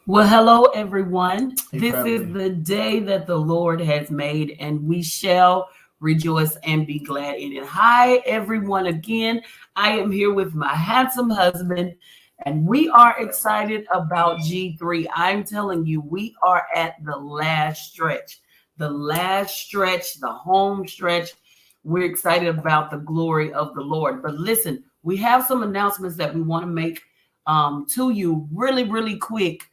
Well, hello, everyone. Hey, This is family. the day that the Lord has made, and we shall rejoice and be glad in it. Hi, everyone. Again, I am here with my handsome husband, and we are excited about G3. I'm telling you, we are at the last stretch, the home stretch. We're excited about the glory of the Lord. But listen, we have some announcements that we want to make to you really, really quick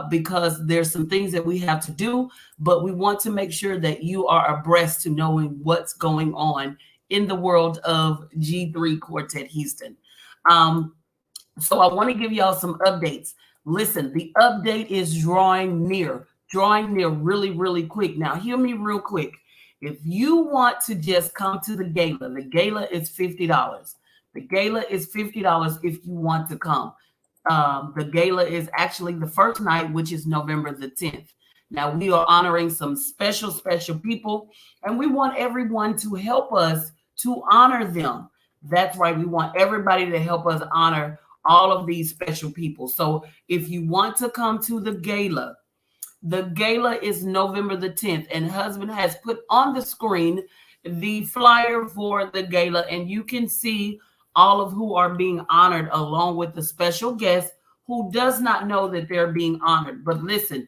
because there's some things that we have to do, but we want to make sure that you are abreast to knowing what's going on in the world of G3 Quartet Houston. Um, so I want to give y'all some updates. Listen, the update is drawing near really, really quick. Now, hear me real quick. If you want to just come to the gala is $50. The gala is $50 if you want to come. The gala is actually the first night, which is November the 10th. Now, we are honoring some special, special people, and we want everyone to help us to honor them. That's right. We want everybody to help us honor all of these special people. So, if you want to come to the gala is November the 10th, and husband has put on the screen the flyer for the gala, and you can see all of who are being honored along with the special guest who does not know that they're being honored. But listen,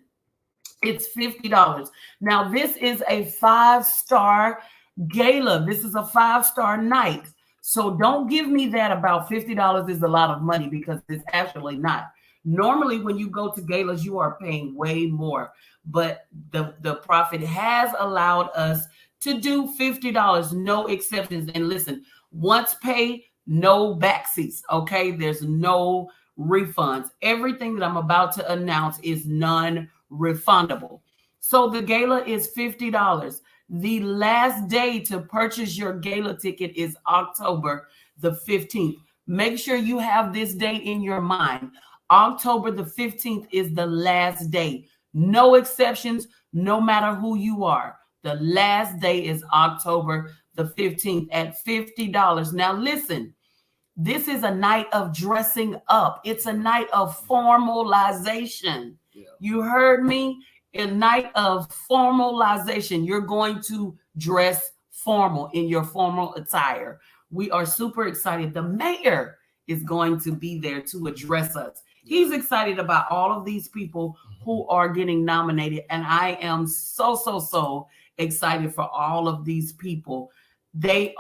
it's $50. Now, this is a five-star gala. This is a five-star night. So don't give me that about $50 is a lot of money because it's actually not. Normally, when you go to galas, you are paying way more. But the prophet has allowed us to do $50, no exceptions. And listen, once paid, no backseats. Okay, there's no refunds. Everything that I'm about to announce is non-refundable. So the gala is $50. The last day to purchase your gala ticket is October the 15th. Make sure you have this day in your mind. October the 15th is the last day. No exceptions, no matter who you are. The last day is October the 15th at $50. Now, listen, this is a night of dressing up. It's a night of formalization. Yeah. You heard me? A night of formalization. You're going to dress formal in your formal attire. We are super excited. The mayor is going to be there to address us. He's excited about all of these people who are getting nominated. And I am so excited for all of these people. They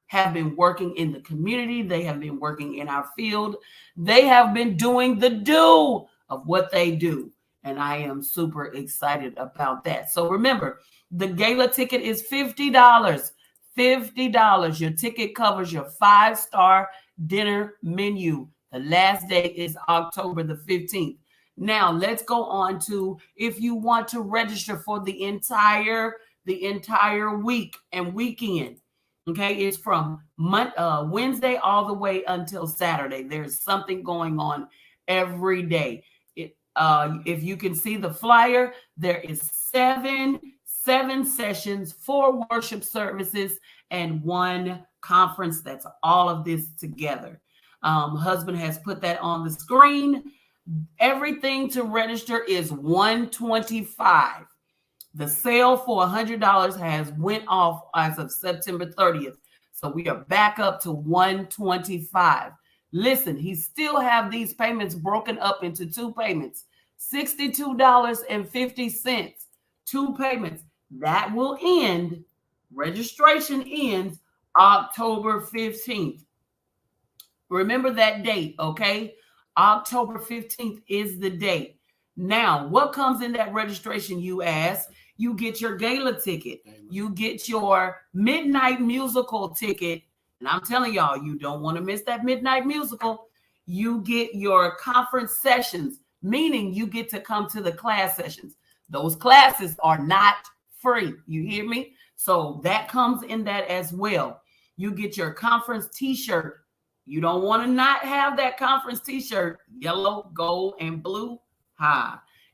have been working in the community. They have been working in our field. They have been doing the do of what they do. And I am super excited about that. So remember, the gala ticket is $50. $50. Your ticket covers your five-star dinner menu. The last day is October the 15th. Now, let's go on to if you want to register for the entire week and weekend. Okay, it's from Wednesday all the way until Saturday. There's something going on every day. If you can see the flyer, there is seven sessions, 4 worship services, and 1 conference. That's all of this together. Husband has put that on the screen. Everything to register is $125. The sale for $100 has went off as of September 30th. So we are back up to $125. Listen, he still have these payments broken up into 2 payments. $62.50. 2 payments. That will end. Registration ends October 15th. Remember that date, okay? October 15th is the date. Now, what comes in that registration, you ask? You get your gala ticket. You get your midnight musical ticket. And I'm telling y'all, you don't want to miss that midnight musical. You get your conference sessions, meaning you get to come to the class sessions. Those classes are not free. You hear me? So that comes in that as well. You get your conference t-shirt. You don't want to not have that conference t-shirt, yellow, gold, and blue.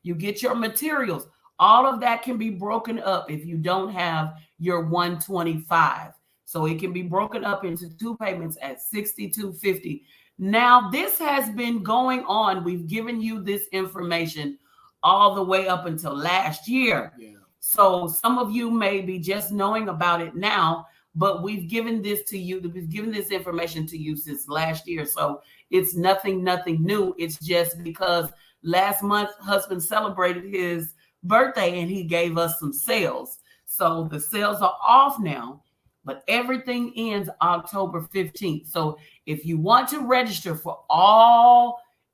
You get your materials. All of that can be broken up if you don't have your 125. So it can be broken up into 2 payments at $62.50. Now, this has been going on. We've given you this information all the way up until last year. Yeah. So some of you may be just knowing about it now, but we've given this to you. We've given this information to you since last year. So it's nothing new. It's just because last month husband celebrated his birthday and he gave us some sales. So the sales are off now, but everything ends October 15th. So if you want to register for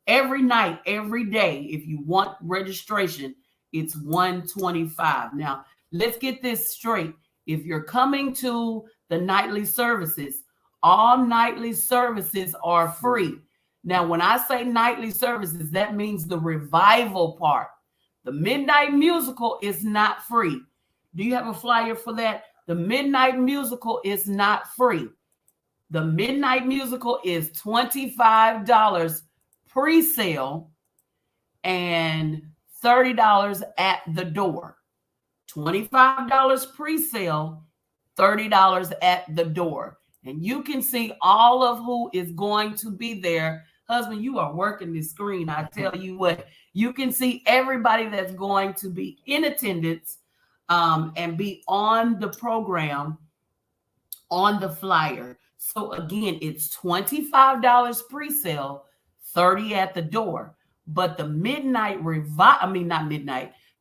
every night, every day, if you want registration, it's $125. Now, let's get this straight. If you're coming to the nightly services, all nightly services are free. Now, when I say nightly services, that means the revival part. The midnight musical is not free. Do you have a flyer for that? The midnight musical is not free. The midnight musical is $25 pre-sale and $30 at the door. $25 pre-sale, $30 at the door. And you can see all of who is going to be there. Husband, you are working this screen. I tell you what, you can see everybody that's going to be in attendance and be on the program on the flyer. So again, it's $25 pre-sale, $30 at the door. But the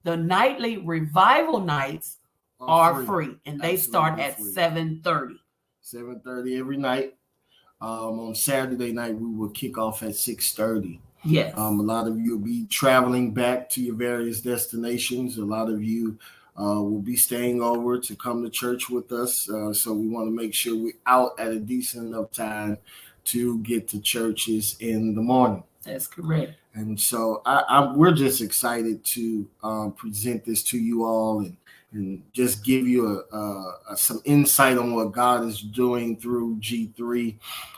the nightly revival nights are free, and they start at 7:30. 7:30 every night. On Saturday night, we will kick off at 6:30. Yes. A lot of you will be traveling back to your various destinations. A lot of you will be staying over to come to church with us. So we want to make sure we're out at a decent enough time to get to churches in the morning. That's correct. And so we're just excited to present this to you all and just give you some insight on what God is doing through G3.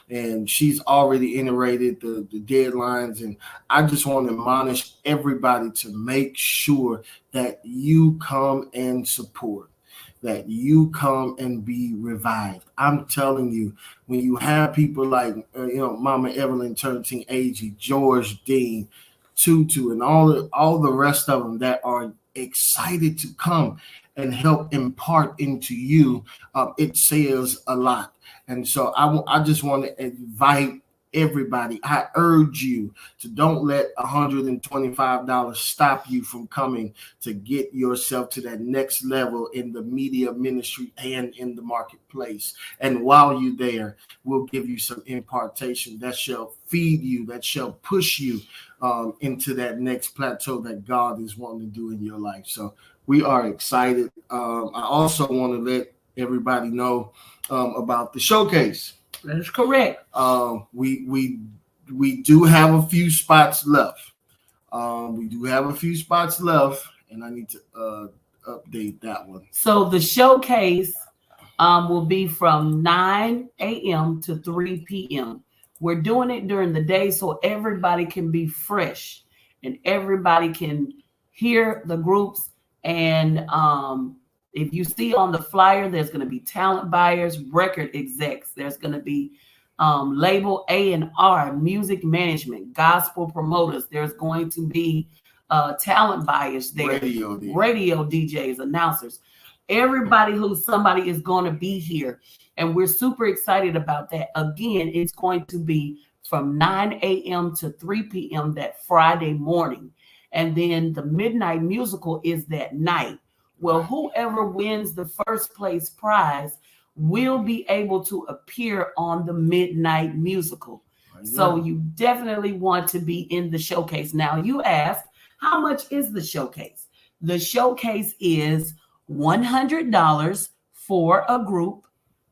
And she's already iterated the deadlines. And I just want to admonish everybody to make sure that you come and support, that you come and be revived. I'm telling you, when you have people like, Mama Evelyn Turntine Agee, George Dean, Tutu, and all the rest of them that are excited to come and help impart into you, it says a lot. And so I just want to invite everybody. I urge you to don't let $125 stop you from coming to get yourself to that next level in the media ministry and in the marketplace. And while you're there, we'll give you some impartation that shall feed you, that shall push you into that next plateau that God is wanting to do in your life. So we are excited. I also want to let everybody know about the showcase. That is correct. We do have a few spots left. And I need to update that one. So the showcase will be from 9 a.m. to 3 p.m. We're doing it during the day so everybody can be fresh and everybody can hear the groups. And if you see on the flyer, there's going to be talent buyers, record execs. There's going to be label A&R, music management, gospel promoters. There's going to be talent buyers there, radio DJs, announcers. Everybody somebody is going to be here. And we're super excited about that. Again, it's going to be from 9 a.m. to 3 p.m. that Friday morning. And then the midnight musical is that night. Well, whoever wins the first place prize will be able to appear on the midnight musical. So you definitely want to be in the showcase. Now, you asked, how much is the showcase? The showcase is $100 for a group.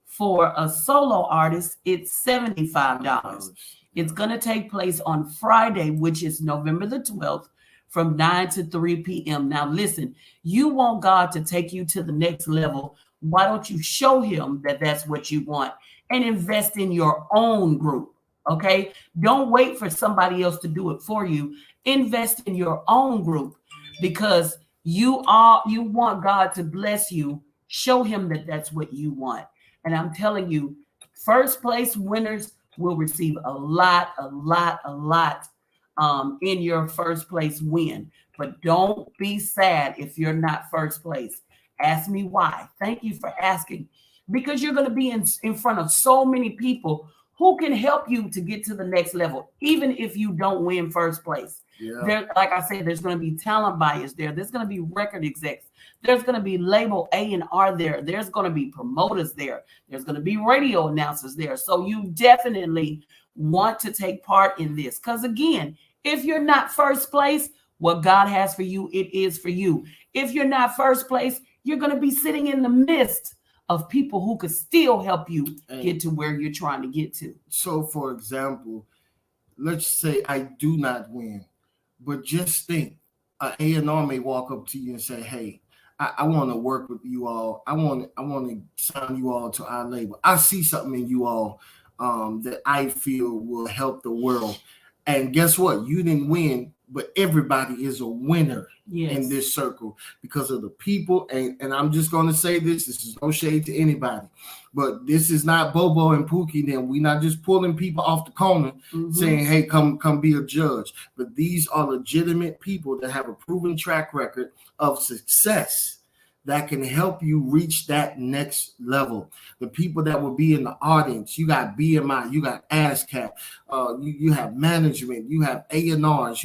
For a solo artist, it's $75. It's going to take place on Friday, which is November the 12th, from 9 to 3 p.m. Now, listen, you want God to take you to the next level. Why don't you show him that that's what you want and invest in your own group? Okay. Don't wait for somebody else to do it for you. Invest in your own group because you want God to bless you. Show him that that's what you want. And I'm telling you, first place winners will receive a lot in your first place win. But don't be sad if you're not first place. Ask me why. Thank you for asking. Because you're going to be in front of so many people who can help you to get to the next level, even if you don't win first place. Yeah. There, like I said, there's going to be talent buyers there. There's going to be record execs. There's going to be label A&R there. There's going to be promoters there. There's going to be radio announcers there. So you definitely want to take part in this. Because again, if you're not first place, what God has for you, it is for you. If you're not first place, you're going to be sitting in the midst of people who could still help you get to where you're trying to get to. So, for example, let's say I do not win, but just think, an A&R may walk up to you and say, "Hey, I want to work with you all. I want to sign you all to our label. I see something in you all that I feel will help the world." And guess what? You didn't win, but everybody is a winner in this circle because of the people. And I'm just going to say this is no shade to anybody, but this is not Bobo and Pookie. Then we're not just pulling people off the corner saying, "Hey, come be a judge." But these are legitimate people that have a proven track record of success that can help you reach that next level. The people that will be in the audience, you got BMI, you got ASCAP, you have management, you have A&Rs.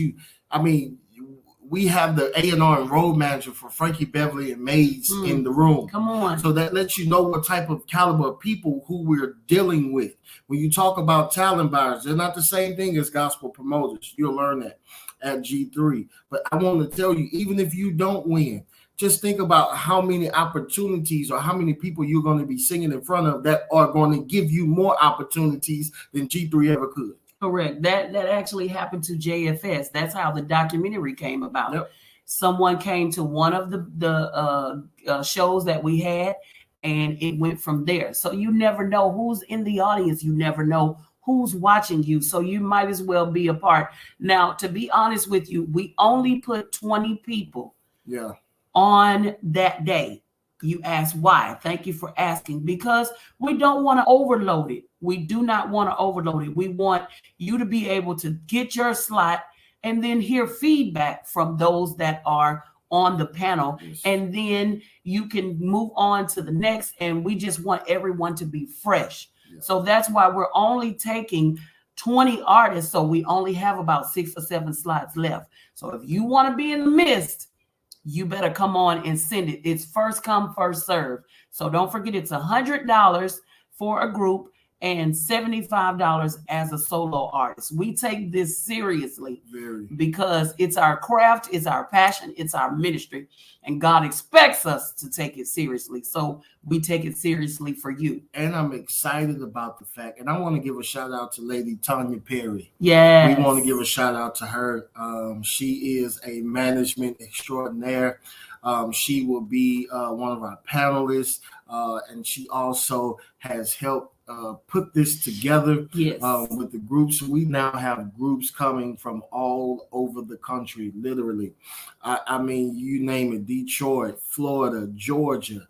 We have the A&R and road manager for Frankie Beverly and Mays in the room. Come on. So that lets you know what type of caliber of people who we're dealing with. When you talk about talent buyers, they're not the same thing as gospel promoters. You'll learn that at G3. But I want to tell you, even if you don't win, just think about how many opportunities or how many people you're going to be singing in front of that are going to give you more opportunities than G3 ever could. Correct. That actually happened to JFS. That's how the documentary came about. Yep. Someone came to one of the shows that we had, and it went from there. So you never know who's in the audience. You never know who's watching you. So you might as well be a part. Now, to be honest with you, we only put 20 people on that day. You ask why. Thank you for asking. Because we don't want to overload it. We do not want to overload it. We want you to be able to get your slot and then hear feedback from those that are on the panel. And then you can move on to the next. And we just want everyone to be fresh. So that's why we're only taking 20 artists. So we only have about 6 or 7 slots left. So if you want to be in the midst, you better come on and send it. It's first come, first serve. So don't forget, it's $100 for a group and $75 as a solo artist. We take this seriously because it's our craft, it's our passion, it's our ministry, and God expects us to take it seriously. So we take it seriously for you. And I'm excited about the fact, and I want to give a shout out to Lady Tanya Perry. Yes. We want to give a shout out to her. She is a management extraordinaire. She will be one of our panelists, and she also has helped put this together with the groups. We now have groups coming from all over the country, literally. I mean, you name it: Detroit, Florida, Georgia,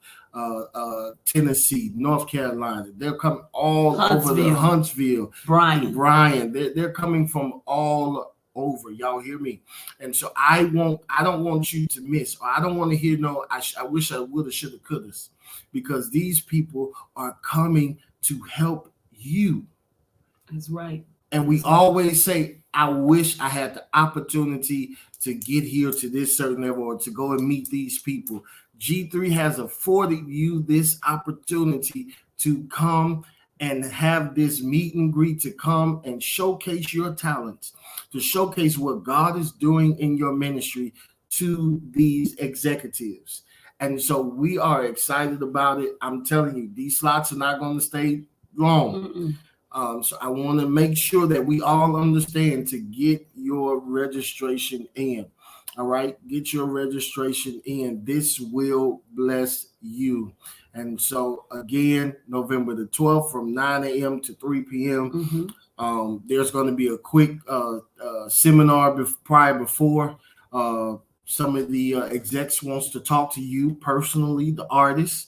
Tennessee, North Carolina. They're coming all over the Huntsville, Bryan. They're coming from all over. Y'all hear me? And so I don't want you to miss, or I don't want to hear no, I wish I woulda, shoulda, coulda, because these people are coming to help you. That's right. And we always say, I wish I had the opportunity to get here to this certain level or to go and meet these people. G3 has afforded you this opportunity to come and have this meet and greet, to come and showcase your talents, to showcase what God is doing in your ministry to these executives. And so we are excited about it. I'm telling you, these slots are not going to stay long. So I want to make sure that we all understand to get your registration in. All right, get your registration in. This will bless you. And so again, November the 12th from 9 a.m. to 3 p.m. There's going to be a quick seminar before. Some of the execs wants to talk to you personally, the artist.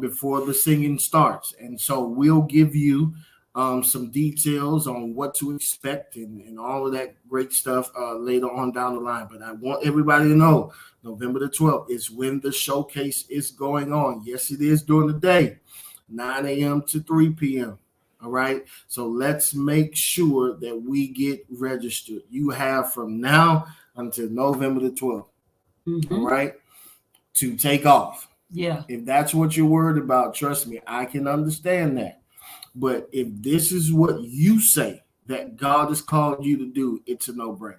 before the singing starts. And so we'll give you some details on what to expect and all of that great stuff later on down the line. But I want everybody to know November the 12th is when the showcase is going on. Yes, it is during the day, 9 a.m. to 3 p.m. All right. So let's make sure that we get registered. You have from now until November the 12th. All right. To take off. Yeah. If that's what you're worried about, trust me, I can understand that. But if this is what you say that God has called you to do, it's a no-brainer.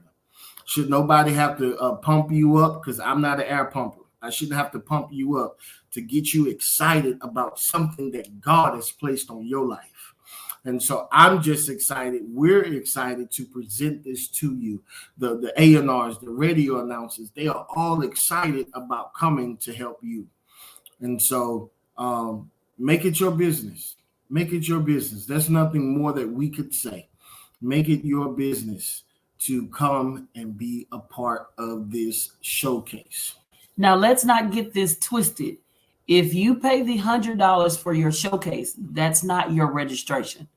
Should nobody have to pump you up? Because I'm not an air pumper. I shouldn't have to pump you up to get you excited about something that God has placed on your life. And so I'm just excited. We're excited to present this to you. The A&Rs, the radio announcers, they are all excited about coming to help you. And so make it your business. Make it your business. There's nothing more that we could say. Make it your business to come and be a part of this showcase. Now, let's not get this twisted. If you pay the $100 for your showcase, that's not your registration.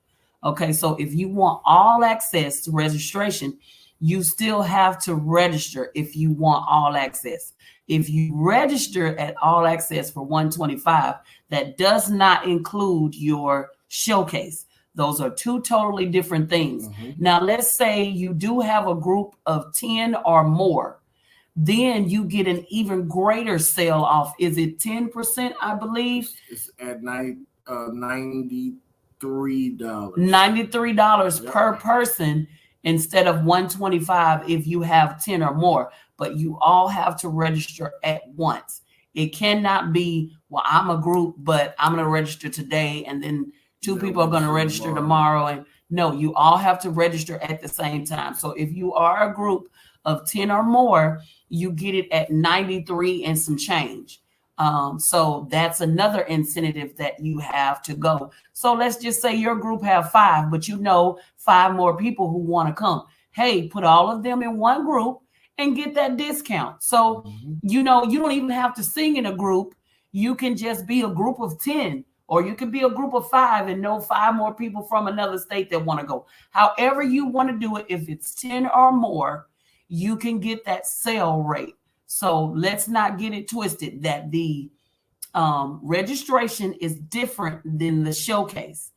Okay, so if you want all access to registration, you still have to register if you want all access. If you register at all access for $125, that does not include your showcase. Those are two totally different things. Now, let's say you do have a group of 10 or more. Then you get an even greater sale off. Is it 10%, I believe? It's at $93. $93 per person instead of $125 if you have 10 or more. But you all have to register at once. It cannot be, well, I'm a group, but I'm going to register today, and then two people are going to register tomorrow. And no, you all have to register at the same time. So if you are a group of 10 or more, you get it at 93 and some change. So that's another incentive that you have to go. So let's just say your group have 5, but you know 5 more people who want to come. Hey, put all of them in one group and get that discount. So, you know, you don't even have to sing in a group. You can just be a group of 10, or you can be a group of 5 and know 5 more people from another state that want to go. However you want to do it, if it's 10 or more, you can get that sale rate. So let's not get it twisted that the registration is different than the showcase.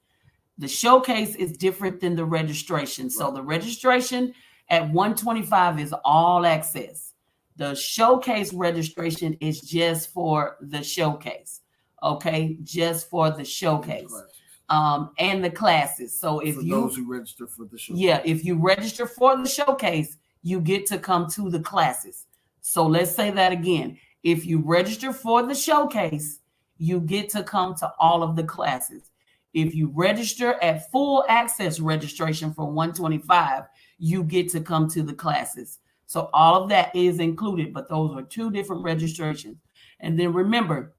The showcase is different than the registration. So the registration at $125 is all access. The showcase registration is just for the showcase. Okay, just for the showcase. And the classes. So if those who register for the showcase. Yeah, if you register for the showcase, you get to come to the classes. So let's say that again. If you register for the showcase, you get to come to all of the classes. If you register at full access registration for $125, you get to come to the classes. So all of that is included, but those are 2 different registrations. And then remember,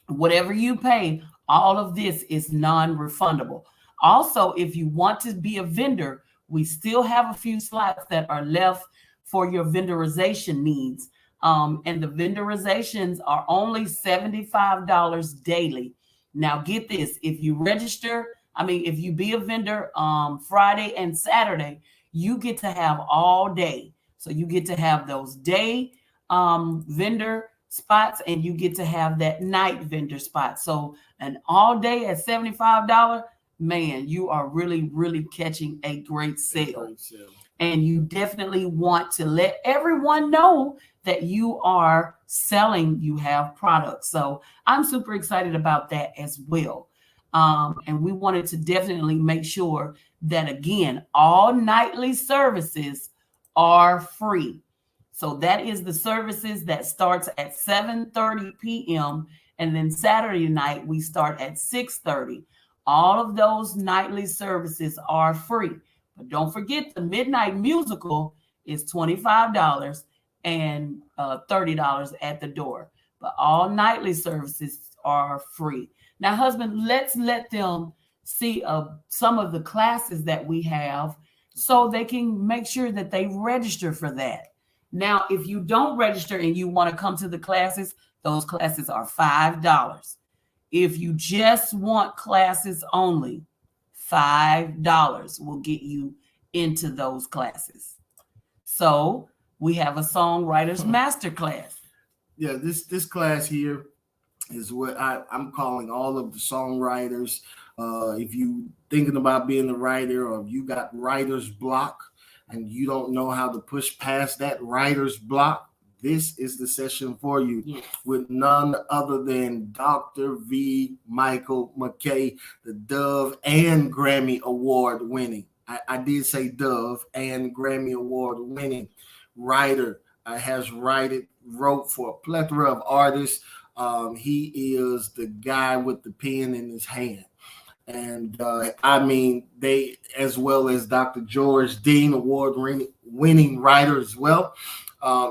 whatever you pay, all of this is non-refundable. Also, if you want to be a vendor, we still have a few slots that are left for your vendorization needs. And the vendorizations are only $75 daily. Now get this, if you register, if you be a vendor Friday and Saturday, you get to have all day. So you get to have those day vendor spots, and you get to have that night vendor spot. So an all day at $75, man, you are really, really catching a great sale. And you definitely want to let everyone know that you are selling, you have products. So I'm super excited about that as well. And we wanted to definitely make sure that, again, all nightly services are free. So that is the services that starts at 7:30 p.m. And then Saturday night, we start at 6:30. All of those nightly services are free. But don't forget, the midnight musical is $25 and $30 at the door. But all nightly services are free. Now, husband, let's let them see some of the classes that we have so they can make sure that they register for that. Now, if you don't register and you want to come to the classes, those classes are $5. If you just want classes only, $5 will get you into those classes. So we have a songwriters masterclass. Yeah, this class here is what I'm calling all of the songwriters. If you thinking about being a writer, or if you got writer's block and you don't know how to push past that writer's block, this is the session for you. Yes. With none other than Dr. V. Michael McKay, the Dove and Grammy Award winning. I did say Dove and Grammy Award winning writer. Has wrote for a plethora of artists. He is the guy with the pen in his hand. And I mean, they, as well as Dr. George Dean, award winning writer as well.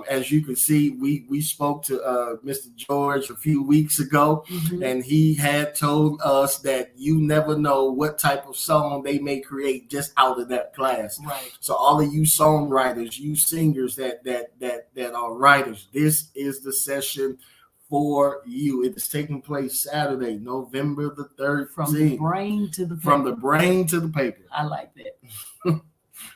As you can see, we spoke to Mr. George a few weeks ago, and he had told us that you never know what type of song they may create just out of that class. Right. So all of you songwriters, you singers that are writers, this is the session for you. It is taking place Saturday, November the 13th. From the brain to the paper. From the brain to the paper. I like that.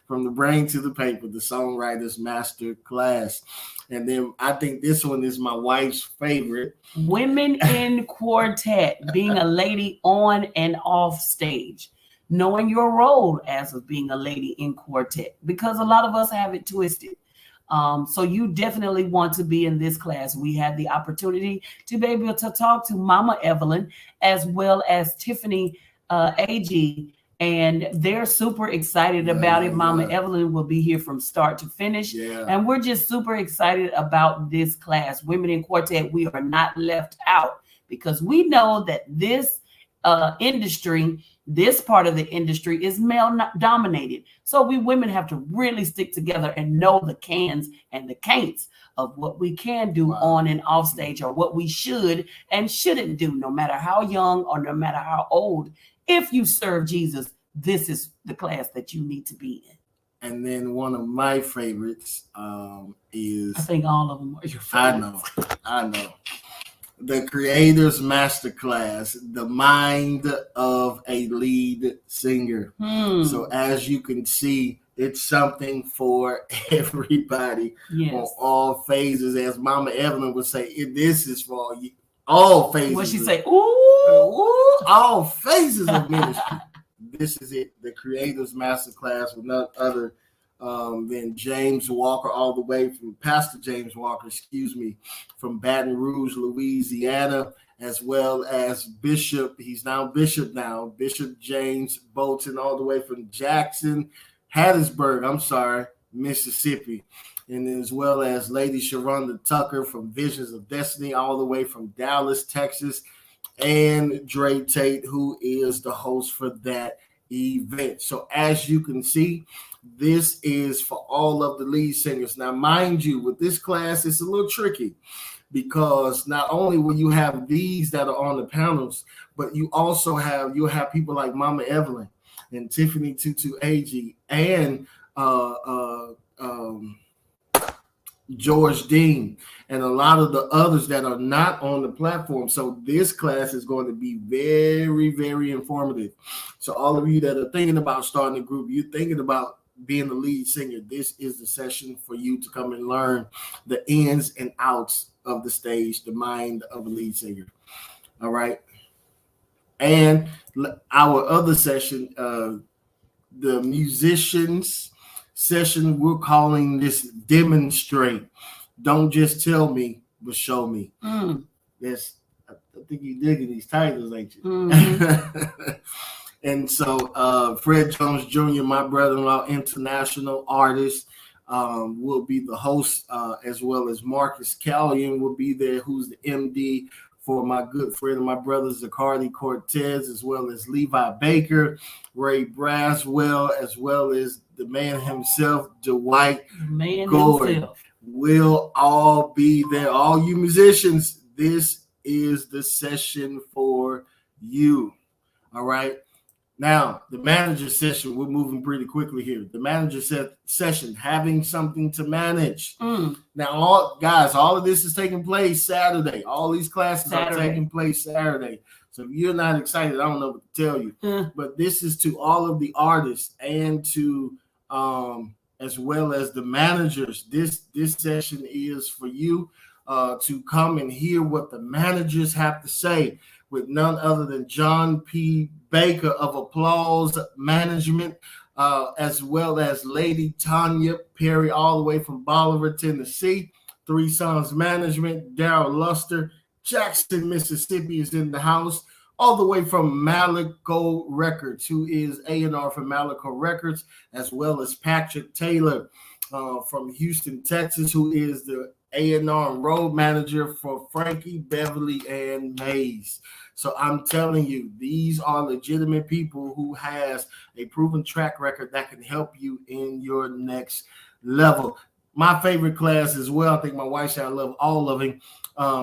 From the brain to the paper, the songwriters master class. And then I think this one is my wife's favorite. Women in Quartet, being a lady on and off stage, knowing your role as of being a lady in quartet, because a lot of us have it twisted. So you definitely want to be in this class. We had the opportunity to be able to talk to Mama Evelyn as well as Tiffany AG, and they're super excited about it. Mama Evelyn will be here from start to finish. And we're just super excited about this class. Women in Quartet, we are not left out, because we know that this industry, this part of the industry is male dominated. So we women have to really stick together and know the cans and the can'ts of what we can do on and off stage, or what we should and shouldn't do, no matter how young or no matter how old. If you serve Jesus, this is the class that you need to be in. And then one of my favorites is... I think all of them are your favorites. I know. The Creators Masterclass, the mind of a lead singer. So as you can see, it's something for everybody on all phases. As Mama Evelyn would say, this is for all phases. What she say? Ooh, all phases of ministry. This is it. The Creators Masterclass with none other than James Walker, all the way from Pastor James Walker, from Baton Rouge, Louisiana, as well as Bishop. He's now Bishop Bishop James Bolton, all the way from Hattiesburg, Mississippi. And as well as Lady Sharonda Tucker from Visions of Destiny, all the way from Dallas, Texas, and Dre Tate, who is the host for that event. So as you can see, this is for all of the lead singers. Now, mind you, with this class, it's a little tricky, because not only will you have these that are on the panels, but you'll have people like Mama Evelyn and Tiffany Tutu AG and George Dean, and a lot of the others that are not on the platform. So this class is going to be very, very informative. So all of you that are thinking about starting a group, you're thinking about being the lead singer, this is the session for you to come and learn the ins and outs of the stage, the mind of a lead singer. All right. And our other session, the musicians session, we're calling this Demonstrate. Don't just tell me, but show me. Yes, I think you're digging these titles, ain't you? And so Fred Jones Jr., my brother-in-law, international artist, will be the host, as well as Marcus Callion will be there, who's the MD for my good friend and my brother Zacardi Cortez, as well as Levi Baker, Ray Braswell, as well as the man himself, Dwight Gordon, will all be there. All you musicians, this is the session for you. All right. Now, the manager session, we're moving pretty quickly here. The manager session, having something to manage. Now, all of this is taking place Saturday. All these classes are taking place Saturday. So if you're not excited, I don't know what to tell you. But this is to all of the artists and to as well as the managers. This session is for you to come and hear what the managers have to say with none other than John P. Baker of Applause Management, as well as Lady Tanya Perry, all the way from Bolivar, Tennessee. Three Sons Management, Daryl Luster, Jackson, Mississippi is in the house, all the way from Malico Records, who is A&R for Malico Records, as well as Patrick Taylor from Houston, Texas, who is the A&R and road manager for Frankie, Beverly, and Mays. So I'm telling you, these are legitimate people who has a proven track record that can help you in your next level. My favorite class as well, I think my wife said I love all of them,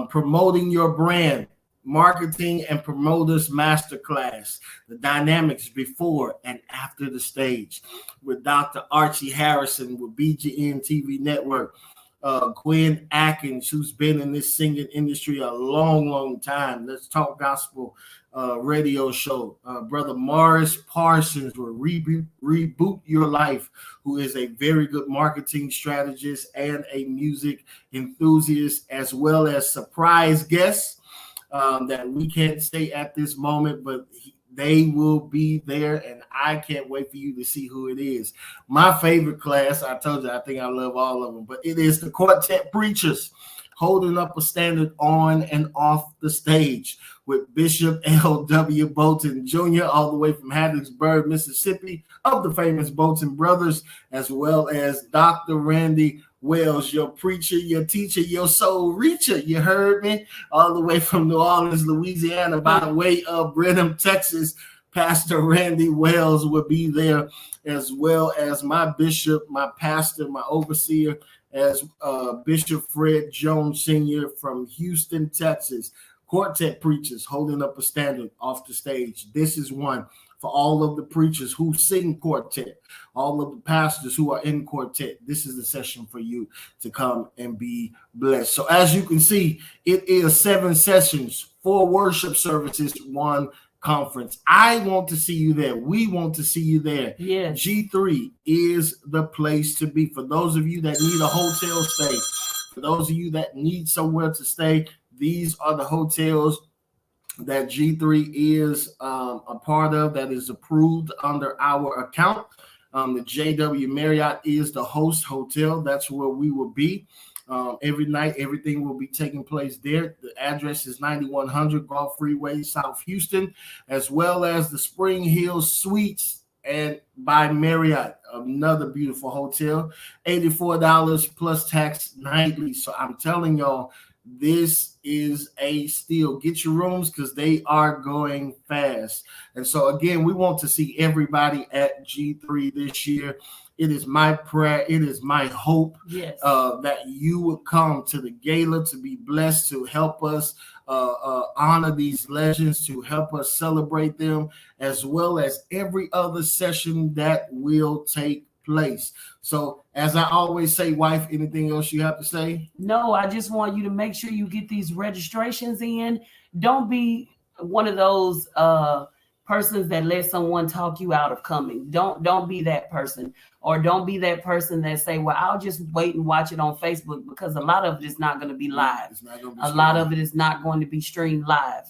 Promoting Your Brand, Marketing and Promoters Masterclass, the dynamics before and after the stage with Dr. Archie Harrison with BGN TV Network, Gwen Atkins, who's been in this singing industry a long time. Let's Talk Gospel radio show. Brother Morris Parsons will Reboot Your Life, who is a very good marketing strategist and a music enthusiast, as well as surprise guests that we can't say at this moment, but they will be there, and I can't wait for you to see who it is. My favorite class, I told you, I think I love all of them, but it is the Quartet Preachers, holding up a standard on and off the stage with Bishop L.W. Bolton Jr., all the way from Hattiesburg, Mississippi, of the famous Bolton Brothers, as well as Dr. Randy Wells, your preacher, your teacher, your soul reacher. You heard me? All the way from New Orleans, Louisiana, by the way of Brenham, Texas. Pastor Randy Wells will be there, as well as my bishop, my pastor, my overseer, as Bishop Fred Jones Sr. from Houston, Texas. Quartet Preachers holding up a standard off the stage. This is one for all of the preachers who sing quartet, all of the pastors who are in quartet. This is the session for you to come and be blessed. So as you can see, it is 7 sessions, 4 worship services, 1 conference. I want to see you there. We want to see you there. Yes. G3 is the place to be. For those of you that need a hotel stay, for those of you that need somewhere to stay, these are the hotels that G3 is a part of, that is approved under our account. The JW Marriott is the host hotel. That's where we will be. Every night, everything will be taking place there. The address is 9100 Gulf Freeway, South Houston, as well as the Spring Hill Suites and by Marriott, another beautiful hotel. $84 plus tax nightly. So I'm telling y'all, this is a steal. Get your rooms because they are going fast. And so again, we want to see everybody at G3 this year. It is my prayer, it is my hope, yes, that you will come to the gala to be blessed, to help us honor these legends, to help us celebrate them, as well as every other session that will take place. So as I always say, wife, anything else you have to say? No, I just want you to make sure you get these registrations in. Don't be one of those persons that let someone talk you out of coming. Don't be that person, or don't be that person that say, well, I'll just wait and watch it on Facebook, because a lot of it is not going to be live. It's not gonna be a lot of it is not going to be streamed live.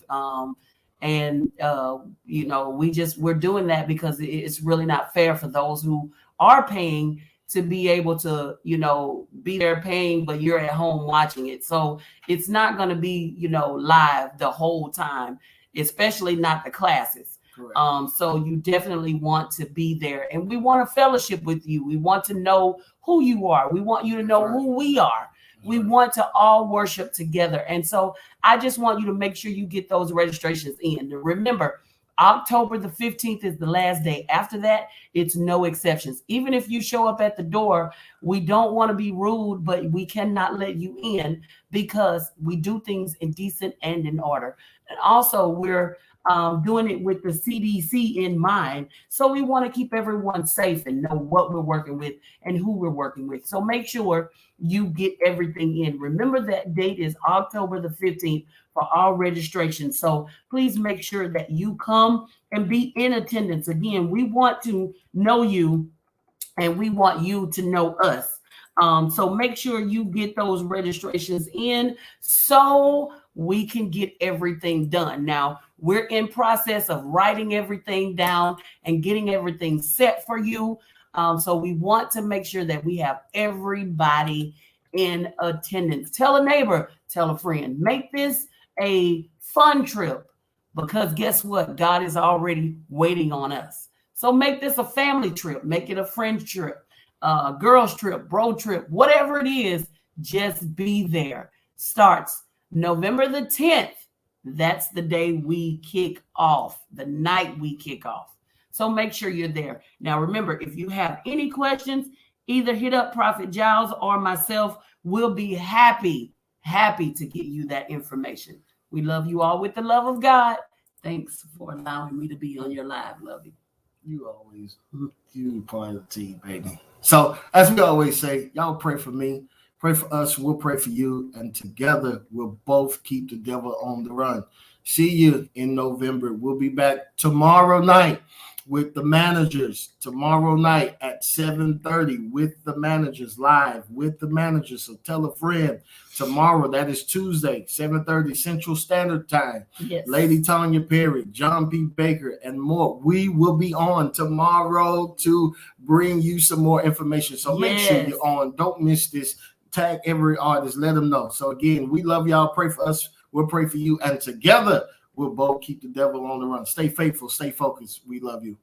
You know, we're doing that because it's really not fair for those who are paying to be able to, you know, be there paying, but you're at home watching it. So it's not going to be, you know, live the whole time, especially not the classes. So you definitely want to be there, and we want to fellowship with you. We want to know who you are. We want you to know who we are. We want to all worship together. And so I just want you to make sure you get those registrations in. Remember, October the 15th is the last day. After that, it's no exceptions. Even if you show up at the door, we don't want to be rude, but we cannot let you in because we do things in decent and in order. And also, we're doing it with the CDC in mind. So we want to keep everyone safe and know what we're working with and who we're working with. So make sure you get everything in. Remember that date is October the 15th for all registration. So please make sure that you come and be in attendance. Again, we want to know you and we want you to know us. So make sure you get those registrations in so we can get everything done. Now, we're in process of writing everything down and getting everything set for you. So we want to make sure that we have everybody in attendance. Tell a neighbor, tell a friend, make this a fun trip because guess what? God is already waiting on us. So make this a family trip, make it a friend trip, girls trip, bro trip, whatever it is, just be there. Starts November the 10th. That's the day we kick off, the night we kick off. So make sure you're there. Now, remember, if you have any questions, either hit up Prophet Giles or myself. We'll be happy to get you that information. We love you all with the love of God. Thanks for allowing me to be on your live. Love you. You always, you part of the team, baby. So as we always say, y'all pray for me, pray for us, we'll pray for you, and together we'll both keep the devil on the run. See you in November. We'll be back tomorrow night with the managers. Tomorrow night at 7:30 with the managers, live with the managers. So tell a friend. Tomorrow, that is Tuesday, 7:30 Central Standard Time. Yes. Lady Tanya Perry, John P. Baker, and more. We will be on tomorrow to bring you some more information. So make sure you're on. Don't miss this. Tag every artist. Let them know. So again, we love y'all. Pray for us. We'll pray for you. And together, we'll both keep the devil on the run. Stay faithful. Stay focused. We love you.